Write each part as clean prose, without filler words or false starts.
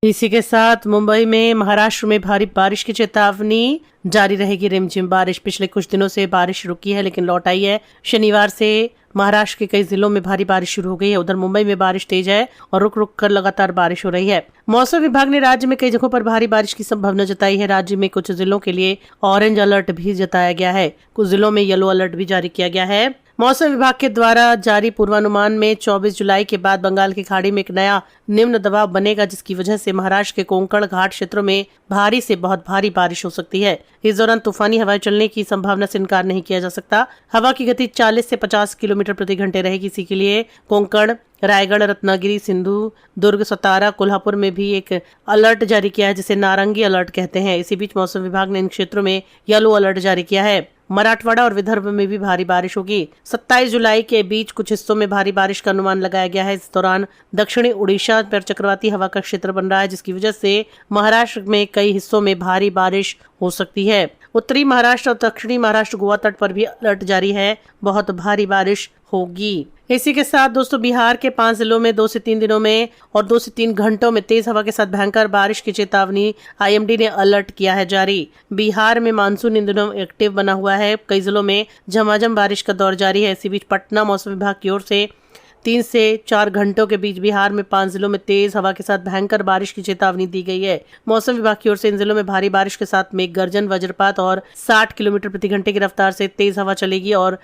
इसी के साथ मुंबई में महाराष्ट्र में भारी बारिश की चेतावनी जारी रहेगी। रिमझिम बारिश पिछले कुछ दिनों से बारिश रुकी है लेकिन लौट आई है। शनिवार से महाराष्ट्र के कई जिलों में भारी बारिश शुरू हो गई है। उधर मुंबई में बारिश तेज है और रुक रुक कर लगातार बारिश हो रही है। मौसम विभाग ने राज्य में कई जगहों पर भारी बारिश की संभावना जताई है। राज्य में कुछ जिलों के लिए ऑरेंज अलर्ट भी जताया गया है। कुछ जिलों में येलो अलर्ट भी जारी किया गया है। मौसम विभाग के द्वारा जारी पूर्वानुमान में 24 जुलाई के बाद बंगाल की खाड़ी में एक नया निम्न दबाव बनेगा, जिसकी वजह से महाराष्ट्र के कोंकण घाट क्षेत्रों में भारी से बहुत भारी बारिश हो सकती है। इस दौरान तूफानी हवाएं चलने की संभावना से इनकार नहीं किया जा सकता। हवा की गति 40 से 50 किलोमीटर प्रति घंटे रहेगी। इसी के लिए कोंकण, रायगढ़, रत्नागिरी, सिंधु, दुर्ग, सतारा, कोल्हापुर में भी एक अलर्ट जारी किया है, जिसे नारंगी अलर्ट कहते हैं। इसी बीच मौसम विभाग ने इन क्षेत्रों में येलो अलर्ट जारी किया है। मराठवाड़ा और विदर्भ में भी भारी बारिश होगी। 27 जुलाई के बीच कुछ हिस्सों में भारी बारिश का अनुमान लगाया गया है। इस दौरान दक्षिणी उड़ीसा पर चक्रवाती हवा का क्षेत्र बन रहा है, जिसकी वजह से महाराष्ट्र में कई हिस्सों में भारी बारिश हो सकती है। उत्तरी महाराष्ट्र और दक्षिणी महाराष्ट्र गोवा तट पर भी अलर्ट जारी है, बहुत भारी बारिश होगी। इसी के साथ दोस्तों बिहार के 5 जिलों में 2 से 3 दिनों में और 2 से 3 घंटों में तेज हवा के साथ भयंकर बारिश की चेतावनी आईएमडी ने अलर्ट किया है जारी। बिहार में मानसून इन दिनों एक्टिव बना हुआ है। कई जिलों में झमाझम बारिश का दौर जारी है। इसी बीच पटना मौसम विभाग की ओर से 3 से 4 घंटों के बीच बिहार में 5 जिलों में तेज हवा के साथ भयंकर बारिश की चेतावनी दी गई है। मौसम विभाग की ओर से इन जिलों में भारी बारिश के साथ मेघ गर्जन, वज्रपात और 60 किलोमीटर प्रति घंटे की रफ्तार से तेज हवा चलेगी और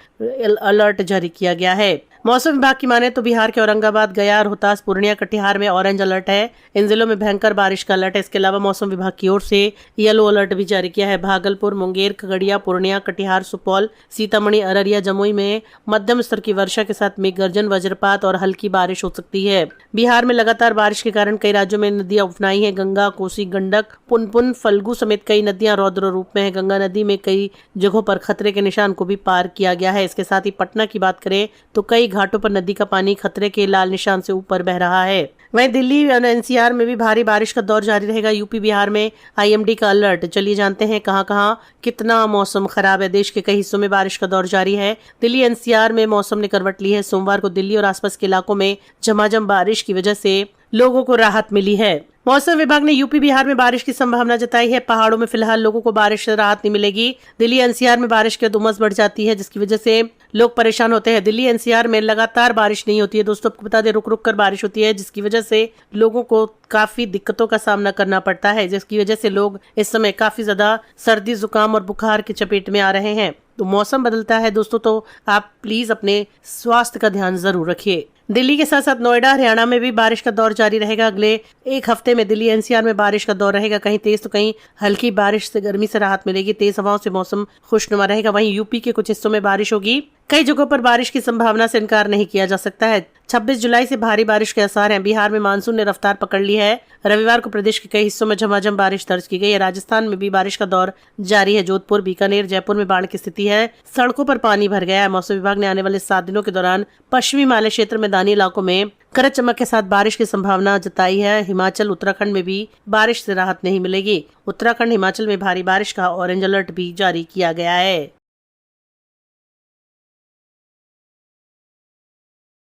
अलर्ट जारी किया गया है। मौसम विभाग की माने तो बिहार के औरंगाबाद, गया, रोहतास, पूर्णिया, कटिहार में ऑरेंज अलर्ट है। इन जिलों में भयंकर बारिश का अलर्ट है। इसके अलावा मौसम विभाग की ओर से येलो अलर्ट भी जारी किया है। भागलपुर, मुंगेर, खगड़िया, पूर्णिया, कटिहार, सुपौल, सीतामढ़ी, अररिया, जमुई में मध्यम स्तर की वर्षा के साथ मेघ गर्जन, वज्रपात और हल्की बारिश हो सकती है। बिहार में लगातार बारिश के कारण कई राज्यों में नदियां उफनाई है। गंगा, कोसी, गंडक, पुनपुन, फल्गु समेत कई नदियां रौद्र रूप में है। गंगा नदी में कई जगहों पर खतरे के निशान को भी पार किया गया है। इसके साथ ही पटना की बात करें तो कई घाटों पर नदी का पानी खतरे के लाल निशान से ऊपर बह रहा है। वहीं दिल्ली और एनसीआर में भी भारी बारिश का दौर जारी रहेगा। यूपी, बिहार में आईएमडी का अलर्ट। चलिए जानते हैं कहां-कहां कितना मौसम खराब है। देश के कई हिस्सों में बारिश का दौर जारी है। दिल्ली एनसीआर में मौसम ने करवट ली है। सोमवार को दिल्ली और आसपास के इलाकों में झमाझम बारिश की वजह से लोगों को राहत मिली है। मौसम विभाग ने यूपी, बिहार में बारिश की संभावना जताई है। पहाड़ों में फिलहाल लोगों को बारिश से राहत नहीं मिलेगी। दिल्ली एनसीआर में बारिश के उमस बढ़ जाती है, जिसकी वजह से लोग परेशान होते हैं। दिल्ली एनसीआर में लगातार बारिश नहीं होती है दोस्तों, आपको बता दें रुक रुक कर बारिश होती है, जिसकी वजह से लोगों को काफी दिक्कतों का सामना करना पड़ता है, जिसकी वजह से लोग इस समय काफी ज्यादा सर्दी, जुकाम और बुखार की चपेट में आ रहे हैं। तो मौसम बदलता है दोस्तों, तो आप प्लीज अपने स्वास्थ्य का ध्यान जरूर रखिए। दिल्ली के साथ साथ नोएडा, हरियाणा में भी बारिश का दौर जारी रहेगा। अगले एक हफ्ते में दिल्ली एनसीआर में बारिश का दौर रहेगा। कहीं तेज तो कहीं हल्की बारिश से गर्मी से राहत मिलेगी। तेज हवाओं से मौसम खुशनुमा रहेगा। वहीं यूपी के कुछ हिस्सों में बारिश होगी। कई जगहों पर बारिश की संभावना से इनकार नहीं किया जा सकता है। 26 जुलाई से भारी बारिश के आसार हैं। बिहार में मानसून ने रफ्तार पकड़ ली है। रविवार को प्रदेश के कई हिस्सों में झमाझम बारिश दर्ज की गई है। राजस्थान में भी बारिश का दौर जारी है। जोधपुर, बीकानेर, जयपुर में बाढ़ की स्थिति है। सड़कों पर पानी भर गया है। मौसम विभाग ने आने वाले 7 दिनों के दौरान पश्चिमी हिमालय क्षेत्र में मैदानी इलाकों में गरज चमक के साथ बारिश की संभावना जताई है। हिमाचल, उत्तराखंड में भी बारिश से राहत नहीं मिलेगी। उत्तराखंड, हिमाचल में भारी बारिश का ऑरेंज अलर्ट भी जारी किया गया है।